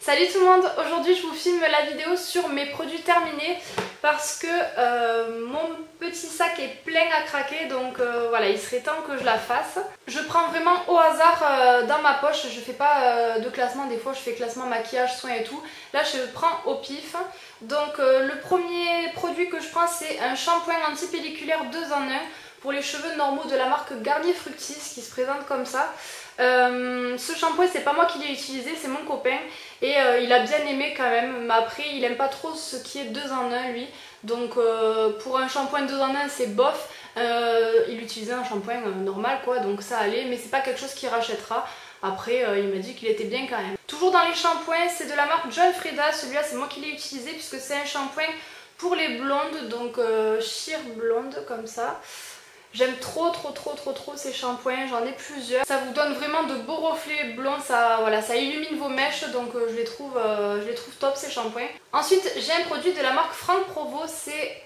Salut tout le monde, aujourd'hui je vous filme la vidéo sur mes produits terminés parce que mon petit sac est plein à craquer, donc voilà, il serait temps que je la fasse. Je prends vraiment au hasard dans ma poche, je fais pas de classement, des fois je fais classement maquillage, soins et tout. Là je prends au pif. Donc le premier produit que je prends c'est un shampoing anti-pelliculaire 2 en 1 pour les cheveux normaux de la marque Garnier Fructis qui se présente comme ça. Ce shampoing c'est pas moi qui l'ai utilisé, c'est mon copain et il a bien aimé quand même, mais après il aime pas trop ce qui est 2 en 1 lui, donc pour un shampoing 2 en 1 c'est bof. Il utilisait un shampoing normal quoi, donc ça allait, mais c'est pas quelque chose qu'il rachètera. Après il m'a dit qu'il était bien quand même. Toujours dans les shampoings, c'est de la marque John Frieda, celui-là c'est moi qui l'ai utilisé puisque c'est un shampoing pour les blondes, donc sheer blonde comme ça. J'aime trop ces shampoings, j'en ai plusieurs. Ça vous donne vraiment de beaux reflets blonds, ça, voilà, ça illumine vos mèches, donc je les trouve top ces shampoings. Ensuite j'ai un produit de la marque Franck Provo, c'est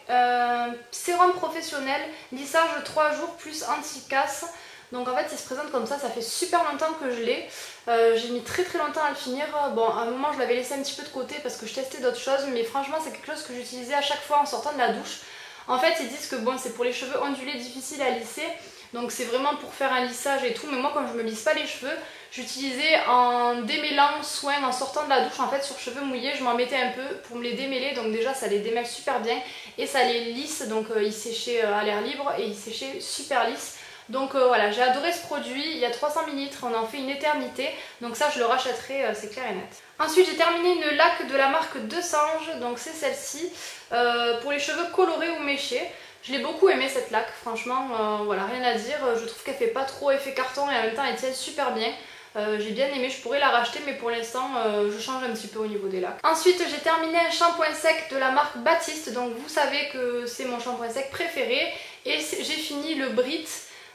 sérum professionnel, lissage 3 jours plus anti-casse. Donc en fait il se présente comme ça fait super longtemps que je l'ai. J'ai mis très longtemps à le finir. Bon à un moment je l'avais laissé un petit peu de côté parce que je testais d'autres choses, mais franchement c'est quelque chose que j'utilisais à chaque fois en sortant de la douche. En fait ils disent que bon c'est pour les cheveux ondulés difficiles à lisser, donc c'est vraiment pour faire un lissage et tout, mais moi quand je me lisse pas les cheveux, j'utilisais en démêlant soin en sortant de la douche en fait sur cheveux mouillés, je m'en mettais un peu pour me les démêler, donc déjà ça les démêle super bien et ça les lisse, donc ils séchaient à l'air libre et ils séchaient super lisse. Donc voilà, j'ai adoré ce produit, il y a 300 ml, on en fait une éternité, donc ça je le rachèterai, c'est clair et net. Ensuite j'ai terminé une laque de la marque De Sange, donc c'est celle-ci, pour les cheveux colorés ou méchés. Je l'ai beaucoup aimé cette laque, franchement, voilà, rien à dire, je trouve qu'elle fait pas trop effet carton et en même temps elle tient super bien. J'ai bien aimé, je pourrais la racheter mais pour l'instant je change un petit peu au niveau des lacs. Ensuite j'ai terminé un shampoing sec de la marque Baptiste, donc vous savez que c'est mon shampoing sec préféré, et j'ai fini le Brit.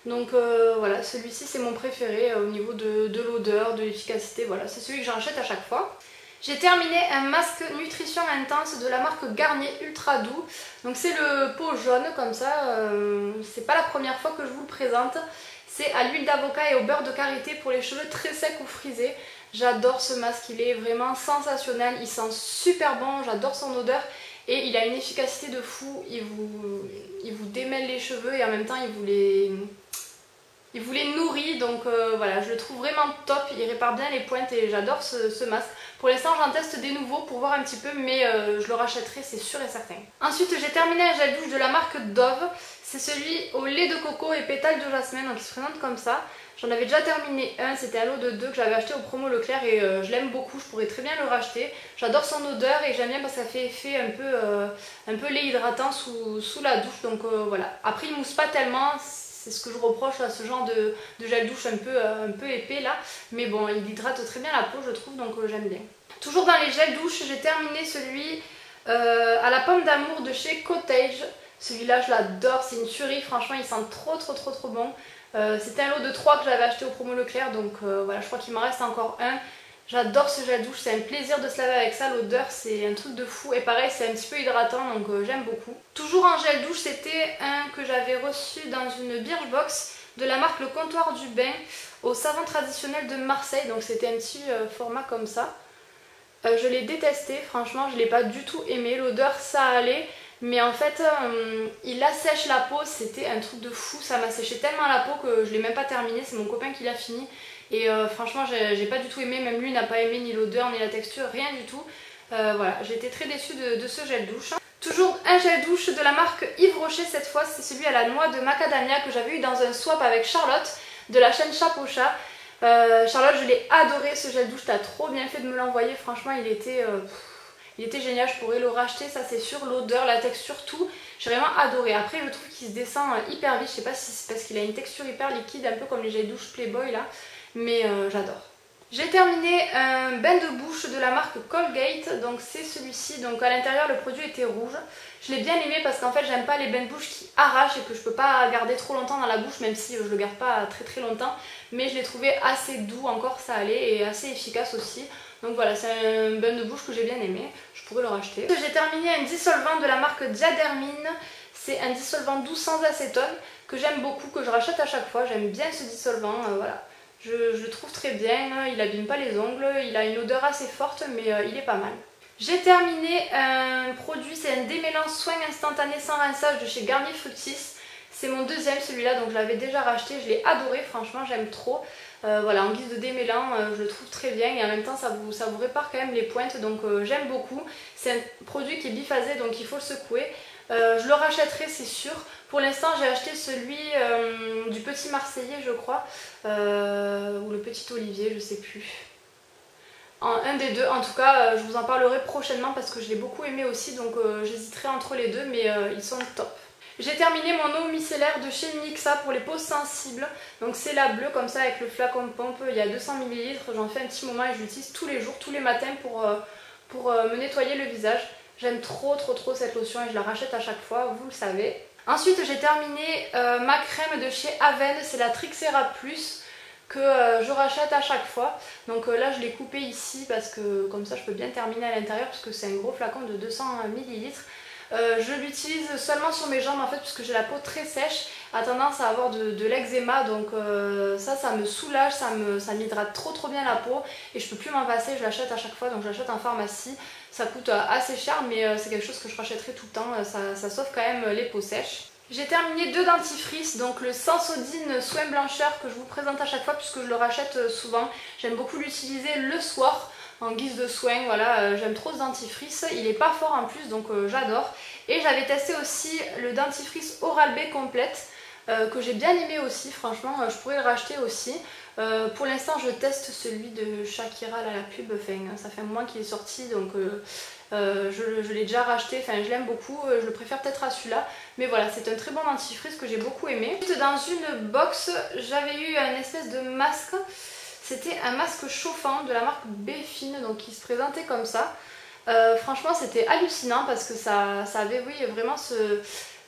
Donc voilà, celui-ci c'est mon préféré au niveau de l'odeur, de l'efficacité, voilà, c'est celui que j'achète à chaque fois. J'ai terminé un masque nutrition intense de la marque Garnier Ultra Doux. Donc c'est le pot jaune comme ça, c'est pas la première fois que je vous le présente. C'est à l'huile d'avocat et au beurre de karité pour les cheveux très secs ou frisés. J'adore ce masque, il est vraiment sensationnel, il sent super bon, j'adore son odeur. Et il a une efficacité de fou, il vous démêle les cheveux et en même temps il vous les nourrit, donc voilà, je le trouve vraiment top, il répare bien les pointes et j'adore ce masque. Pour l'instant j'en teste des nouveaux pour voir un petit peu, mais je le rachèterai, c'est sûr et certain. Ensuite j'ai terminé un gel douche de la marque Dove, c'est celui au lait de coco et pétales de jasmin, donc il se présente comme ça. J'en avais déjà terminé un, c'était un lot de 2 que j'avais acheté au promo Leclerc et je l'aime beaucoup, je pourrais très bien le racheter. J'adore son odeur et j'aime bien parce que ça fait effet un peu lait hydratant sous la douche, donc voilà. Après il mousse pas tellement, c'est ce que je reproche à ce genre de gel douche un peu épais là, mais bon il hydrate très bien la peau je trouve, donc j'aime bien. Toujours dans les gels douche, j'ai terminé celui à la pomme d'amour de chez Cottage. Celui-là je l'adore, c'est une tuerie, franchement il sent trop bon. C'était un lot de 3 que j'avais acheté au promo Leclerc, donc voilà, je crois qu'il m'en reste encore un. J'adore ce gel douche, c'est un plaisir de se laver avec ça, l'odeur c'est un truc de fou et pareil c'est un petit peu hydratant, donc j'aime beaucoup. Toujours en gel douche, c'était un que j'avais reçu dans une Birchbox de la marque Le Comptoir du Bain au savon traditionnel de Marseille, donc c'était un petit format comme ça. Je l'ai détesté, franchement je l'ai pas du tout aimé, l'odeur ça allait. Mais en fait, il assèche la peau, c'était un truc de fou, ça m'a séché tellement la peau que je l'ai même pas terminé, c'est mon copain qui l'a fini. Et franchement, j'ai pas du tout aimé, même lui n'a pas aimé ni l'odeur ni la texture, rien du tout. Voilà, j'ai été très déçue de ce gel douche. Toujours un gel douche de la marque Yves Rocher cette fois, c'est celui à la noix de macadamia que j'avais eu dans un swap avec Charlotte de la chaîne Chapeau Chat. Charlotte, je l'ai adoré ce gel douche, t'as trop bien fait de me l'envoyer, franchement il était génial, je pourrais le racheter, ça c'est sûr, l'odeur, la texture, tout, j'ai vraiment adoré. Après je trouve qu'il se descend hyper vite, je sais pas si c'est parce qu'il a une texture hyper liquide, un peu comme les gels douche Playboy là, mais j'adore. J'ai terminé un bain de bouche de la marque Colgate, donc c'est celui-ci, donc à l'intérieur le produit était rouge. Je l'ai bien aimé parce qu'en fait j'aime pas les bains de bouche qui arrachent et que je peux pas garder trop longtemps dans la bouche, même si je le garde pas très longtemps, mais je l'ai trouvé assez doux, encore ça allait, et assez efficace aussi. Donc voilà, c'est un bain de bouche que j'ai bien aimé, je pourrais le racheter. J'ai terminé un dissolvant de la marque Diadermine, c'est un dissolvant doux sans acétone que j'aime beaucoup, que je rachète à chaque fois, j'aime bien ce dissolvant, voilà. Je le trouve très bien, il abîme pas les ongles, il a une odeur assez forte mais il est pas mal. J'ai terminé un produit, c'est un démêlant soin instantané sans rinçage de chez Garnier Fructis. C'est mon deuxième celui-là, donc je l'avais déjà racheté, je l'ai adoré, franchement j'aime trop. Voilà, en guise de démêlant, je le trouve très bien et en même temps ça vous répare quand même les pointes, donc j'aime beaucoup. C'est un produit qui est biphasé, donc il faut le secouer. Je le rachèterai, c'est sûr. Pour l'instant j'ai acheté celui du Petit Marseillais je crois, ou le Petit Olivier, je sais plus. Un des deux, en tout cas je vous en parlerai prochainement parce que je l'ai beaucoup aimé aussi, donc j'hésiterai entre les deux, mais ils sont top. J'ai terminé mon eau micellaire de chez Nixa pour les peaux sensibles, donc c'est la bleue comme ça avec le flacon de pompe, il y a 200 ml, j'en fais un petit moment et je l'utilise tous les jours, tous les matins pour me nettoyer le visage. J'aime trop cette lotion et je la rachète à chaque fois, vous le savez. Ensuite j'ai terminé ma crème de chez Aven, c'est la Trixera Plus que je rachète à chaque fois. Donc là je l'ai coupée ici parce que comme ça je peux bien terminer à l'intérieur parce que c'est un gros flacon de 200 ml. Je l'utilise seulement sur mes jambes en fait puisque j'ai la peau très sèche, a tendance à avoir de l'eczéma, donc ça me soulage, ça m'hydrate trop bien la peau et je peux plus m'en passer, je l'achète à chaque fois, donc je l'achète en pharmacie. Ça coûte assez cher mais c'est quelque chose que je rachèterai tout le temps, ça sauve quand même les peaux sèches. J'ai terminé deux dentifrices, donc le Sensodyne Soin Blancheur que je vous présente à chaque fois puisque je le rachète souvent. J'aime beaucoup l'utiliser le soir en guise de soin, voilà, j'aime trop ce dentifrice, il est pas fort en plus donc j'adore. Et j'avais testé aussi le dentifrice Oral-B Complète que j'ai bien aimé aussi, franchement je pourrais le racheter aussi. Pour l'instant je teste celui de Shakira là, la pub, enfin, ça fait un moment qu'il est sorti donc je l'ai déjà racheté, enfin je l'aime beaucoup, je le préfère peut-être à celui-là, mais voilà c'est un très bon dentifrice que j'ai beaucoup aimé. Ensuite dans une box j'avais eu un espèce de masque, c'était un masque chauffant de la marque Bfine, donc qui se présentait comme ça. Franchement c'était hallucinant parce que ça avait oui vraiment ce...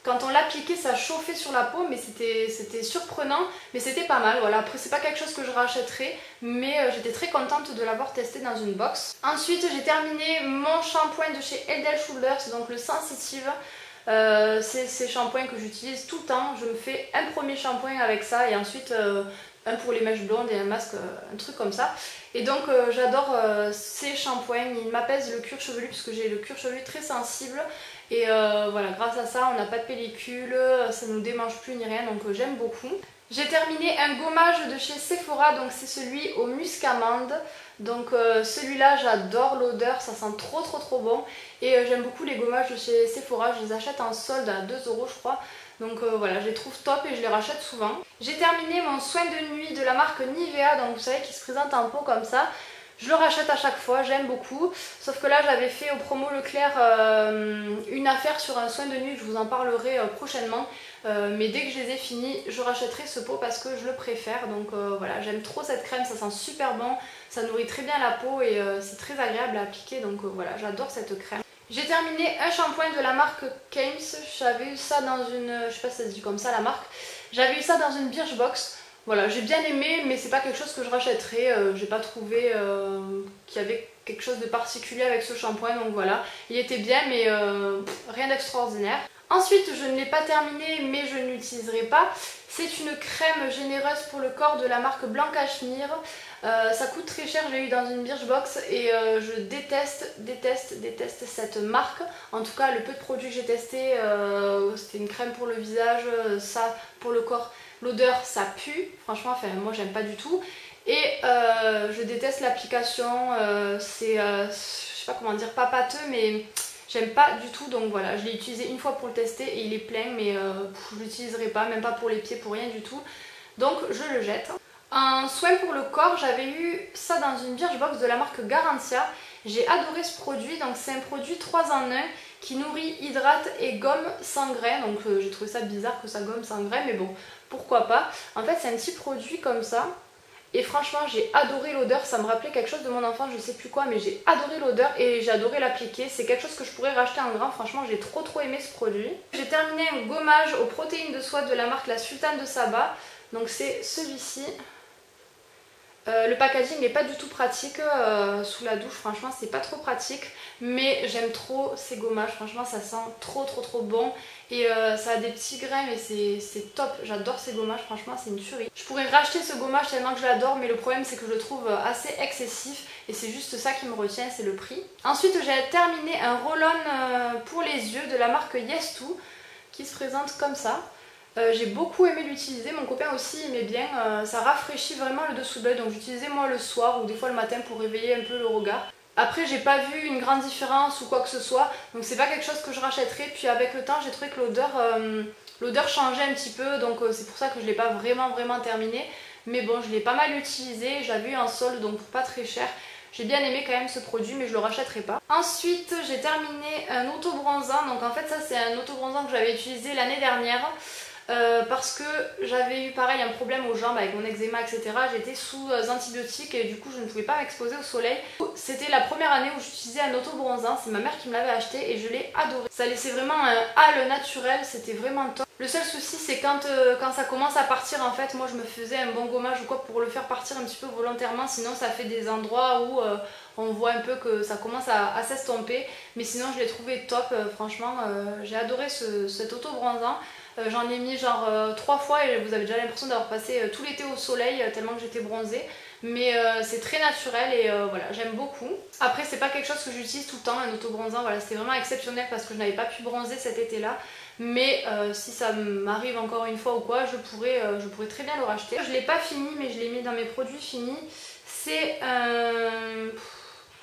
Quand on l'appliquait ça chauffait sur la peau mais c'était surprenant mais c'était pas mal, voilà. Après c'est pas quelque chose que je rachèterai mais j'étais très contente de l'avoir testé dans une box. Ensuite j'ai terminé mon shampoing de chez Head & Shoulders, donc le Sensitive. C'est ces shampoings que j'utilise tout le temps, je me fais un premier shampoing avec ça et ensuite un pour les mèches blondes et un masque, un truc comme ça. Et donc j'adore ces shampoings, ils m'apaisent le cuir chevelu puisque j'ai le cuir chevelu très sensible. Et voilà, grâce à ça on n'a pas de pellicule, ça ne nous démange plus ni rien, donc j'aime beaucoup. J'ai terminé un gommage de chez Sephora, donc c'est celui au muscamande. Donc celui-là j'adore l'odeur, ça sent trop bon. Et j'aime beaucoup les gommages de chez Sephora, je les achète en solde à 2 € je crois. Donc voilà, je les trouve top et je les rachète souvent. J'ai terminé mon soin de nuit de la marque Nivea, donc vous savez qui se présente en pot comme ça. Je le rachète à chaque fois, j'aime beaucoup. Sauf que là j'avais fait au promo Leclerc une affaire sur un soin de nuit, je vous en parlerai prochainement. Mais dès que je les ai finis, je rachèterai ce pot parce que je le préfère. Donc voilà, j'aime trop cette crème, ça sent super bon, ça nourrit très bien la peau et c'est très agréable à appliquer. Donc voilà, j'adore cette crème. J'ai terminé un shampoing de la marque Kames, j'avais eu ça dans une, je sais pas si ça se dit comme ça la marque, j'avais eu ça dans une Birchbox. Voilà, j'ai bien aimé mais c'est pas quelque chose que je rachèterai, j'ai pas trouvé qu'il y avait quelque chose de particulier avec ce shampoing, donc voilà, il était bien mais rien d'extraordinaire. Ensuite, je ne l'ai pas terminé mais je ne l'utiliserai pas. C'est une crème généreuse pour le corps de la marque Blanc Cachemire. Ça coûte très cher, je l'ai eu dans une Birchbox et je déteste cette marque. En tout cas, le peu de produits que j'ai testé, c'était une crème pour le visage, ça pour le corps. L'odeur, ça pue, franchement, enfin, moi j'aime pas du tout. Et je déteste l'application, c'est, je sais pas comment dire, pas pâteux mais... J'aime pas du tout, donc voilà, je l'ai utilisé une fois pour le tester et il est plein mais je l'utiliserai pas, même pas pour les pieds, pour rien du tout. Donc je le jette. Un soin pour le corps, j'avais eu ça dans une Birchbox de la marque Garantia. J'ai adoré ce produit, donc c'est un produit 3 en 1 qui nourrit, hydrate et gomme sans grains. Donc j'ai trouvé ça bizarre que ça gomme sans grains, mais bon, pourquoi pas. En fait c'est un petit produit comme ça. Et franchement j'ai adoré l'odeur, ça me rappelait quelque chose de mon enfance, je sais plus quoi, mais j'ai adoré l'odeur et j'ai adoré l'appliquer. C'est quelque chose que je pourrais racheter en grand, franchement j'ai trop aimé ce produit. J'ai terminé un gommage aux protéines de soie de la marque La Sultane de Saba, donc c'est celui-ci. Le packaging n'est pas du tout pratique sous la douche, franchement c'est pas trop pratique, mais j'aime trop ces gommages, franchement ça sent trop bon et ça a des petits grains mais c'est top, j'adore ces gommages, franchement c'est une tuerie. Je pourrais racheter ce gommage tellement que je l'adore, mais le problème c'est que je le trouve assez excessif et c'est juste ça qui me retient, c'est le prix. Ensuite j'ai terminé un roll-on pour les yeux de la marque Yes2 qui se présente comme ça. J'ai beaucoup aimé l'utiliser, mon copain aussi aimait bien, ça rafraîchit vraiment le dessous de l'œil, donc j'utilisais moi le soir ou des fois le matin pour réveiller un peu le regard. Après j'ai pas vu une grande différence ou quoi que ce soit, donc c'est pas quelque chose que je rachèterai, puis avec le temps j'ai trouvé que l'odeur changeait un petit peu, donc c'est pour ça que je l'ai pas vraiment terminé, mais bon je l'ai pas mal utilisé, je l'avais eu en solde donc pour pas très cher. J'ai bien aimé quand même ce produit mais je le rachèterai pas. Ensuite j'ai terminé un auto-bronzant, donc en fait ça c'est un auto-bronzant que j'avais utilisé l'année dernière. Parce que j'avais eu pareil un problème aux jambes avec mon eczéma etc. J'étais sous antibiotiques et du coup je ne pouvais pas m'exposer au soleil. C'était la première année où j'utilisais un auto-bronzant, c'est ma mère qui me l'avait acheté et je l'ai adoré. Ça laissait vraiment un hâle naturel, c'était vraiment top. Le seul souci c'est quand ça commence à partir en fait, moi je me faisais un bon gommage ou quoi pour le faire partir un petit peu volontairement, sinon ça fait des endroits où on voit un peu que ça commence à s'estomper. Mais sinon je l'ai trouvé top, franchement j'ai adoré cet auto-bronzant. J'en ai mis genre 3 fois et vous avez déjà l'impression d'avoir passé tout l'été au soleil tellement que j'étais bronzée. Mais c'est très naturel et voilà, j'aime beaucoup. Après c'est pas quelque chose que j'utilise tout le temps, un auto-bronzant, voilà, c'était vraiment exceptionnel parce que je n'avais pas pu bronzer cet été-là. Mais si ça m'arrive encore une fois ou quoi, je pourrais très bien le racheter. Je l'ai pas fini mais je l'ai mis dans mes produits finis. C'est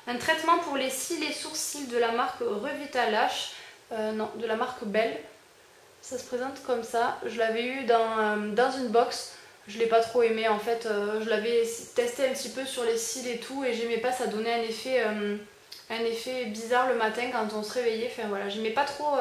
un traitement pour les cils et sourcils de la marque Revitalash, non, de la marque Belle. Ça se présente comme ça, je l'avais eu dans une box, je l'ai pas trop aimé en fait, je l'avais testé un petit peu sur les cils et tout et j'aimais pas, ça donnait un effet bizarre le matin quand on se réveillait, enfin voilà, j'aimais pas trop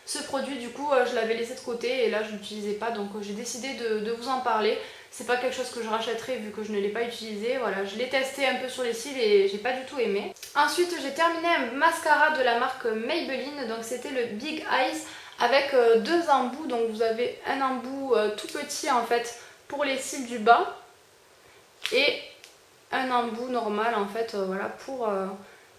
ce produit, du coup je l'avais laissé de côté et là je l'utilisais pas, donc j'ai décidé de vous en parler. C'est pas quelque chose que je rachèterai vu que je ne l'ai pas utilisé, voilà, je l'ai testé un peu sur les cils et j'ai pas du tout aimé. Ensuite j'ai terminé un mascara de la marque Maybelline, donc c'était le Big Eyes avec deux embouts, donc vous avez un embout tout petit en fait pour les cils du bas et un embout normal en fait voilà pour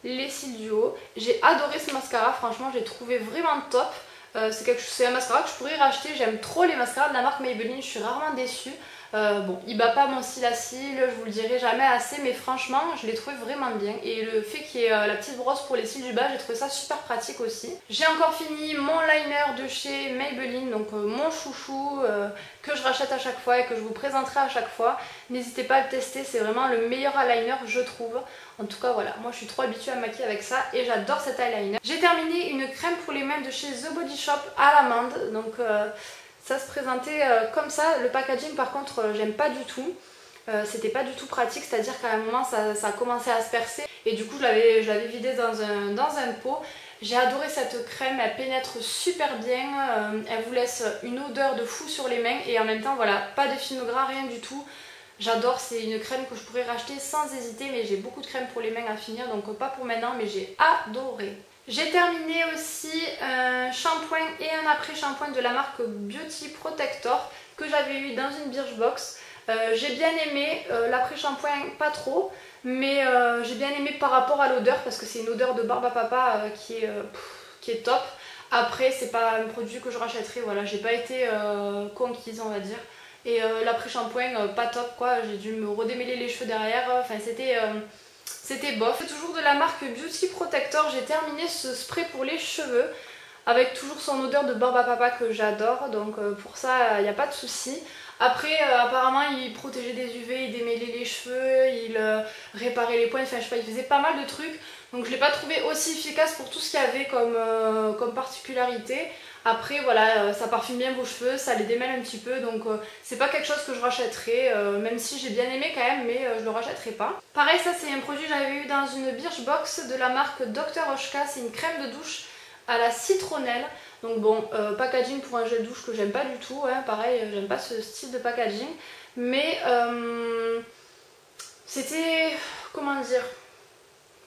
les cils du haut. J'ai adoré ce mascara, franchement j'ai trouvé vraiment top. C'est un mascara que je pourrais racheter, j'aime trop les mascaras de la marque Maybelline, je suis rarement déçue. Bon, il bat pas mon cil à cils, je vous le dirai jamais assez, mais franchement je l'ai trouvé vraiment bien. Et le fait qu'il y ait la petite brosse pour les cils du bas, j'ai trouvé ça super pratique aussi. J'ai encore fini mon liner de chez Maybelline, donc mon chouchou que je rachète à chaque fois et que je vous présenterai à chaque fois. N'hésitez pas à le tester, c'est vraiment le meilleur eyeliner je trouve. En tout cas voilà, moi je suis trop habituée à maquiller avec ça et j'adore cet eyeliner. J'ai terminé une crème pour les mains de chez The Body Shop à l'amande, donc ça se présentait comme ça. Le packaging par contre j'aime pas du tout. C'était pas du tout pratique, c'est-à-dire qu'à un moment ça a commencé à se percer et du coup je l'avais vidé dans un pot. J'ai adoré cette crème, elle pénètre super bien, elle vous laisse une odeur de fou sur les mains et en même temps voilà, pas de film gras, rien du tout. J'adore, c'est une crème que je pourrais racheter sans hésiter, mais j'ai beaucoup de crème pour les mains à finir, donc pas pour maintenant, mais j'ai adoré. J'ai terminé aussi un shampoing et un après-shampoing de la marque Beauty Protector que j'avais eu dans une Birchbox. J'ai bien aimé, l'après-shampoing pas trop, mais j'ai bien aimé par rapport à l'odeur parce que c'est une odeur de barbe à papa qui est top. Après c'est pas un produit que je rachèterai, voilà, j'ai pas été conquise on va dire. Et l'après-shampoing pas top quoi, j'ai dû me redémêler les cheveux derrière, enfin c'était bof. C'est toujours de la marque Beauty Protector, j'ai terminé ce spray pour les cheveux avec toujours son odeur de barbe à papa que j'adore, donc pour ça il n'y a pas de souci. Après apparemment il protégeait des UV, il démêlait les cheveux, il réparait les points, enfin je sais pas, il faisait pas mal de trucs. Donc je l'ai pas trouvé aussi efficace pour tout ce qu'il y avait comme particularité. Après voilà, ça parfume bien vos cheveux, ça les démêle un petit peu, donc c'est pas quelque chose que je rachèterai, même si j'ai bien aimé quand même, mais je le rachèterai pas. Pareil, ça c'est un produit que j'avais eu dans une Birchbox de la marque Dr. Oshka, c'est une crème de douche à la citronnelle. Donc bon, packaging pour un gel douche que j'aime pas du tout, hein, pareil, j'aime pas ce style de packaging, mais c'était, comment dire,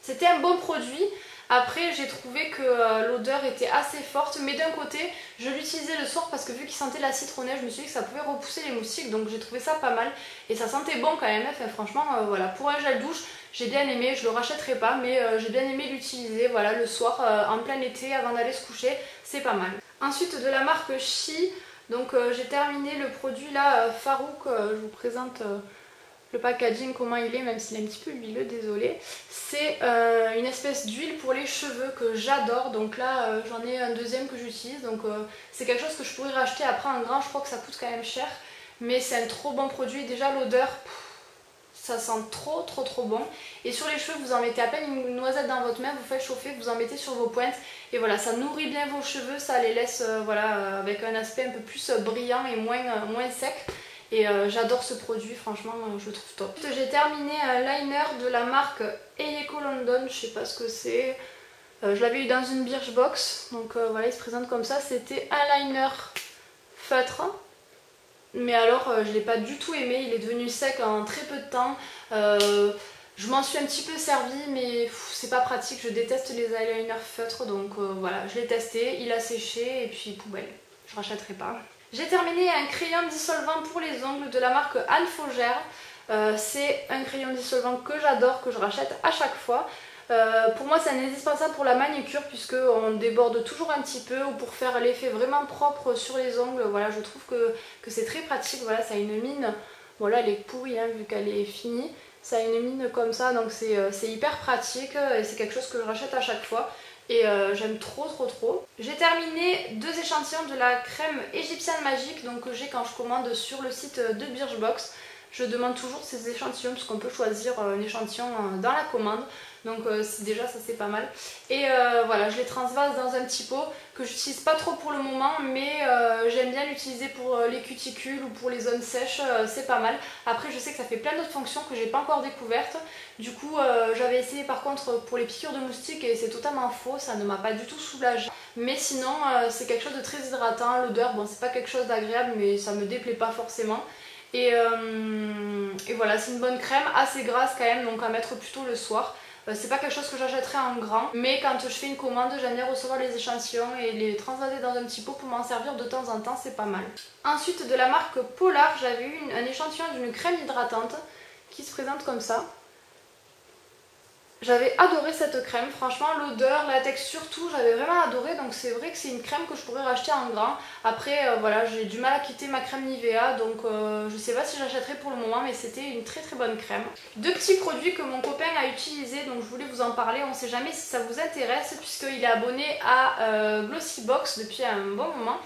c'était un bon produit. Après j'ai trouvé que l'odeur était assez forte, mais d'un côté je l'utilisais le soir parce que vu qu'il sentait la citronnelle, je me suis dit que ça pouvait repousser les moustiques, donc j'ai trouvé ça pas mal et ça sentait bon quand même. Enfin, franchement voilà, pour un gel douche j'ai bien aimé, je le rachèterai pas, mais j'ai bien aimé l'utiliser voilà, le soir en plein été avant d'aller se coucher, c'est pas mal. Ensuite de la marque Chi, donc j'ai terminé le produit là, Farouk, je vous présente le packaging comment il est, même s'il est un petit peu huileux, désolé. C'est une espèce d'huile pour les cheveux que j'adore, donc là j'en ai un deuxième que j'utilise, donc c'est quelque chose que je pourrais racheter après en grand, je crois que ça coûte quand même cher, mais c'est un trop bon produit, déjà l'odeur, ça sent trop bon. Et sur les cheveux, vous en mettez à peine une noisette dans votre main, vous faites chauffer, vous en mettez sur vos pointes. Et voilà, ça nourrit bien vos cheveux, ça les laisse voilà, avec un aspect un peu plus brillant et moins sec. Et j'adore ce produit, franchement, je le trouve top. J'ai terminé un liner de la marque Eyeko London, je sais pas ce que c'est. Je l'avais eu dans une Birchbox, donc voilà, il se présente comme ça. C'était un liner feutre. Mais alors je l'ai pas du tout aimé, il est devenu sec en très peu de temps. Je m'en suis un petit peu servi, mais c'est pas pratique, je déteste les eyeliners feutres, donc voilà, je l'ai testé, il a séché et puis poubelle, je rachèterai pas. J'ai terminé un crayon dissolvant pour les ongles de la marque Anne Faugère. C'est un crayon dissolvant que j'adore, que je rachète à chaque fois. Pour moi c'est un indispensable pour la manucure puisque on déborde toujours un petit peu, ou pour faire l'effet vraiment propre sur les ongles. Voilà, je trouve que c'est très pratique. Voilà, ça a une mine, voilà, elle est pourrie hein, vu qu'elle est finie, ça a une mine comme ça, donc c'est hyper pratique et c'est quelque chose que je rachète à chaque fois et j'aime trop. J'ai terminé 2 échantillons de la crème égyptienne magique, donc que j'ai quand je commande sur le site de Birchbox. Je demande toujours ces échantillons parce qu'on peut choisir un échantillon dans la commande. Donc déjà ça c'est pas mal. Et voilà, je les transvase dans un petit pot que j'utilise pas trop pour le moment, mais j'aime bien l'utiliser pour les cuticules ou pour les zones sèches, c'est pas mal. Après je sais que ça fait plein d'autres fonctions que j'ai pas encore découvertes. Du coup j'avais essayé par contre pour les piqûres de moustiques et c'est totalement faux, ça ne m'a pas du tout soulagée. Mais sinon c'est quelque chose de très hydratant, l'odeur, bon c'est pas quelque chose d'agréable mais ça me déplaît pas forcément. Et voilà, c'est une bonne crème, assez grasse quand même, donc à mettre plutôt le soir. C'est pas quelque chose que j'achèterais en grand, mais quand je fais une commande, j'aime bien recevoir les échantillons et les transvaser dans un petit pot pour m'en servir de temps en temps, c'est pas mal. Ensuite de la marque Polar, j'avais eu un échantillon d'une crème hydratante qui se présente comme ça. J'avais adoré cette crème, franchement l'odeur, la texture, tout, j'avais vraiment adoré, donc c'est vrai que c'est une crème que je pourrais racheter en grand. Après voilà, j'ai du mal à quitter ma crème Nivea, donc je sais pas si j'achèterai pour le moment, mais c'était une très bonne crème. 2 petits produits que mon copain a utilisés, donc je voulais vous en parler, on sait jamais si ça vous intéresse, puisqu'il est abonné à Glossybox depuis un bon moment.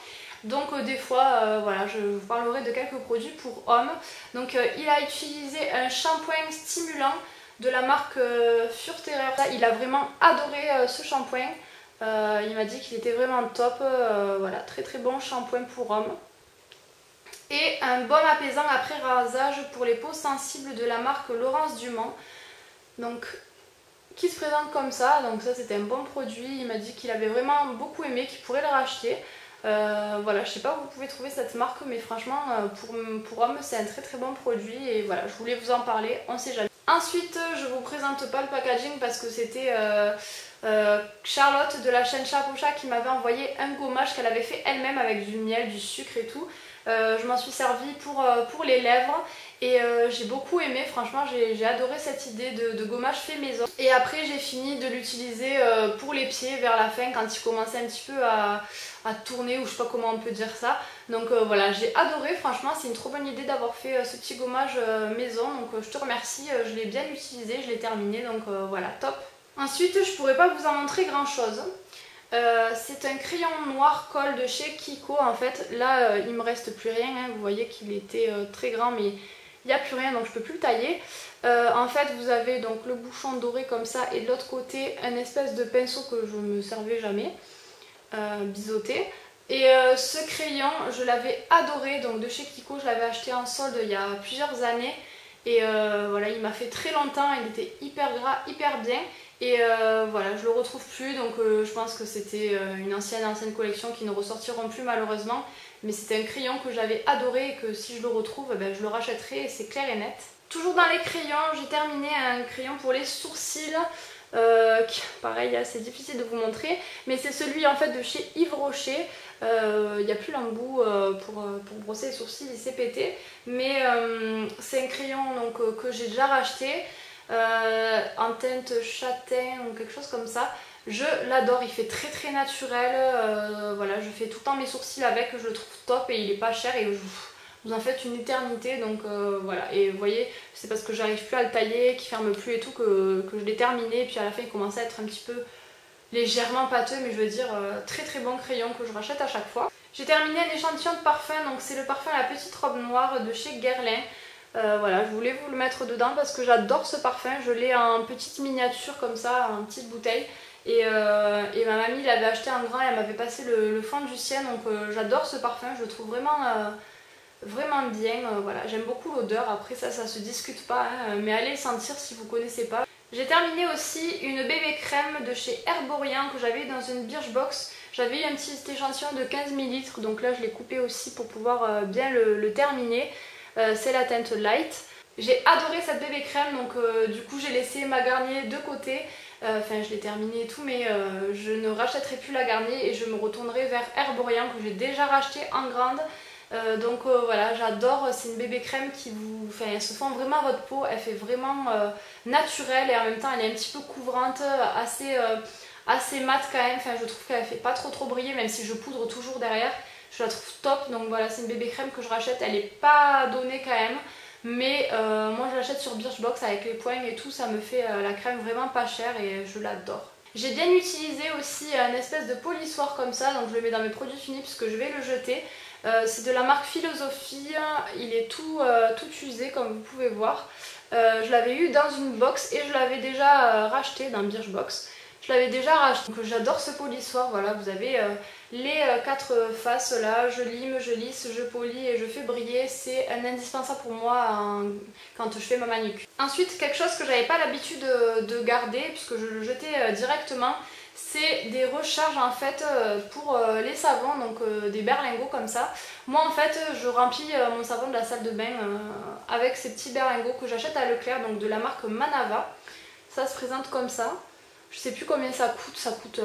Donc des fois, voilà, je vous parlerai de quelques produits pour hommes. Donc il a utilisé un shampoing stimulant de la marque Furterer. Il a vraiment adoré ce shampoing. Il m'a dit qu'il était vraiment top. Voilà, très bon shampoing pour homme. Et un baume apaisant après rasage pour les peaux sensibles de la marque Laurence Dumont. Donc, qui se présente comme ça. Donc ça c'était un bon produit. Il m'a dit qu'il avait vraiment beaucoup aimé, qu'il pourrait le racheter. Voilà, je sais pas où vous pouvez trouver cette marque, mais franchement pour homme c'est un très bon produit. Et voilà, je voulais vous en parler, on sait jamais. Ensuite je vous présente pas le packaging parce que c'était Charlotte de la chaîne Chapocha qui m'avait envoyé un gommage qu'elle avait fait elle-même avec du miel, du sucre et tout. Je m'en suis servie pour les lèvres et j'ai beaucoup aimé, franchement j'ai adoré cette idée de gommage fait maison. Et après j'ai fini de l'utiliser pour les pieds vers la fin quand il commençait un petit peu à tourner, ou je sais pas comment on peut dire ça. Donc voilà, j'ai adoré, franchement c'est une trop bonne idée d'avoir fait ce petit gommage maison, donc je te remercie, je l'ai bien utilisé, je l'ai terminé, donc voilà, top. Ensuite je pourrais pas vous en montrer grand chose. C'est un crayon noir colle de chez Kiko en fait. Là il me reste plus rien, hein. Vous voyez qu'il était très grand mais il n'y a plus rien donc je peux plus le tailler. En fait vous avez donc le bouchon doré comme ça et de l'autre côté un espèce de pinceau que je ne me servais jamais, biseauté. Et ce crayon je l'avais adoré, donc de chez Kiko, je l'avais acheté en solde il y a plusieurs années. Et voilà, il m'a fait très longtemps, il était hyper gras, hyper bien. Et voilà, je le retrouve plus, donc je pense que c'était une ancienne collection qui ne ressortiront plus malheureusement. Mais c'était un crayon que j'avais adoré et que si je le retrouve, ben, je le rachèterai, c'est clair et net. Toujours dans les crayons, j'ai terminé un crayon pour les sourcils Pareil, c'est difficile de vous montrer, mais c'est celui en fait de chez Yves Rocher. Il n'y a plus l'embout pour brosser les sourcils, il s'est pété, mais c'est un crayon donc, que j'ai déjà racheté en teinte châtain ou quelque chose comme ça. Je l'adore, il fait très naturel, voilà, je fais tout le temps mes sourcils avec, je le trouve top et il est pas cher et vous en faites une éternité, donc voilà. Et vous voyez, c'est parce que j'arrive plus à le tailler, qu'il ferme plus et tout, que je l'ai terminé. Et puis à la fin, il commençait à être un petit peu légèrement pâteux, mais je veux dire, très bon crayon que je rachète à chaque fois. J'ai terminé un échantillon de parfum, donc c'est le parfum La Petite Robe Noire de chez Guerlain. Voilà, je voulais vous le mettre dedans parce que j'adore ce parfum. Je l'ai en petite miniature comme ça, en petite bouteille. Et ma mamie l'avait acheté en grand et elle m'avait passé le fond du sien, donc j'adore ce parfum, je le trouve vraiment bien, voilà, j'aime beaucoup l'odeur, après ça se discute pas, hein, mais allez le sentir si vous connaissez pas. J'ai terminé aussi une bébé crème de chez Herborian que j'avais dans une Birchbox. J'avais eu un petit échantillon de 15 ml, donc là je l'ai coupé aussi pour pouvoir bien le terminer. C'est la teinte Light. J'ai adoré cette bébé crème, donc du coup j'ai laissé ma Garnier de côté. Enfin je l'ai terminée et tout, mais je ne rachèterai plus la Garnier et je me retournerai vers Herborian que j'ai déjà racheté en grande. Donc voilà, j'adore, c'est une bébé crème qui elle se fond vraiment à votre peau, elle fait vraiment naturelle et en même temps elle est un petit peu couvrante, assez mat quand même, enfin je trouve qu'elle fait pas trop briller même si je poudre toujours derrière, je la trouve top. Donc voilà, c'est une bébé crème que je rachète, elle est pas donnée quand même, mais moi je l'achète sur Birchbox avec les poignes et tout, ça me fait la crème vraiment pas chère et je l'adore. J'ai bien utilisé aussi un espèce de polissoir comme ça, donc je le mets dans mes produits finis puisque je vais le jeter. C'est de la marque Philosophie, il est tout usé comme vous pouvez voir. Je l'avais eu dans une box et je l'avais déjà racheté dans Birchbox. Je l'avais déjà racheté. Donc j'adore ce polissoir, voilà, vous avez les 4 faces là, je lime, je lisse, je polis et je fais briller. C'est un indispensable pour moi quand je fais ma manucure. Ensuite, quelque chose que j'avais pas l'habitude de garder puisque je le jetais directement. C'est des recharges en fait pour les savons, donc des berlingots comme ça. Moi en fait je remplis mon savon de la salle de bain avec ces petits berlingots que j'achète à Leclerc, donc de la marque Manava. Ça se présente comme ça. Je sais plus combien ça coûte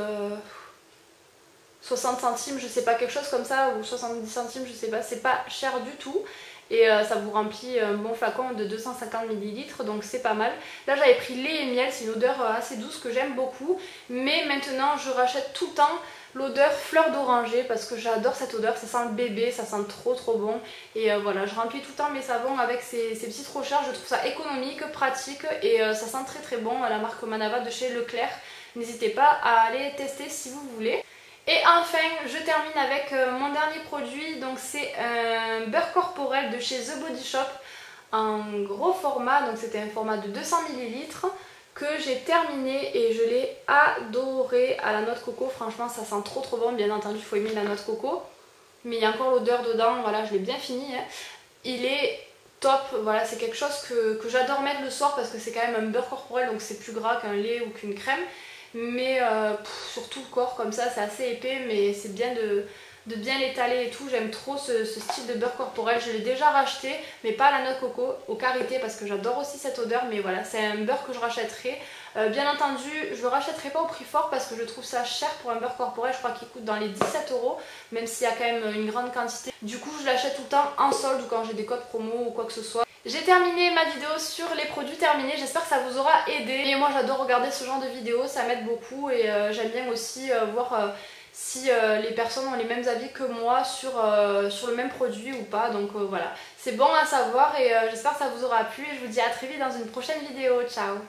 60 centimes, je sais pas, quelque chose comme ça, ou 70 centimes, je sais pas, c'est pas cher du tout. Et ça vous remplit un bon flacon de 250 ml, donc c'est pas mal. Là j'avais pris lait et miel, c'est une odeur assez douce que j'aime beaucoup. Mais maintenant je rachète tout le temps l'odeur fleur d'oranger parce que j'adore cette odeur, ça sent le bébé, ça sent trop bon. Et voilà, je remplis tout le temps mes savons avec ces petites recharges, je trouve ça économique, pratique et ça sent très bon, la marque Manava de chez Leclerc. N'hésitez pas à aller tester si vous voulez. Et enfin, je termine avec mon dernier produit, donc c'est un beurre corporel de chez The Body Shop en gros format, donc c'était un format de 200 ml que j'ai terminé et je l'ai adoré à la noix de coco. Franchement ça sent trop bon, bien entendu il faut aimer la noix de coco, mais il y a encore l'odeur dedans, voilà, je l'ai bien fini, hein. Il est top, voilà, c'est quelque chose que j'adore mettre le soir parce que c'est quand même un beurre corporel, donc c'est plus gras qu'un lait ou qu'une crème. Mais sur tout le corps comme ça, c'est assez épais, mais c'est bien de bien l'étaler et tout. J'aime trop ce style de beurre corporel. Je l'ai déjà racheté, mais pas à la noix de coco, au karité, parce que j'adore aussi cette odeur. Mais voilà, c'est un beurre que je rachèterai. Bien entendu, je le rachèterai pas au prix fort parce que je trouve ça cher pour un beurre corporel. Je crois qu'il coûte dans les 17 €, même s'il y a quand même une grande quantité. Du coup, je l'achète tout le temps en solde ou quand j'ai des codes promo ou quoi que ce soit. J'ai terminé ma vidéo sur les produits terminés, j'espère que ça vous aura aidé. Et moi j'adore regarder ce genre de vidéos, ça m'aide beaucoup et j'aime bien aussi voir si les personnes ont les mêmes avis que moi sur le même produit ou pas. Donc voilà, c'est bon à savoir et j'espère que ça vous aura plu et je vous dis à très vite dans une prochaine vidéo. Ciao!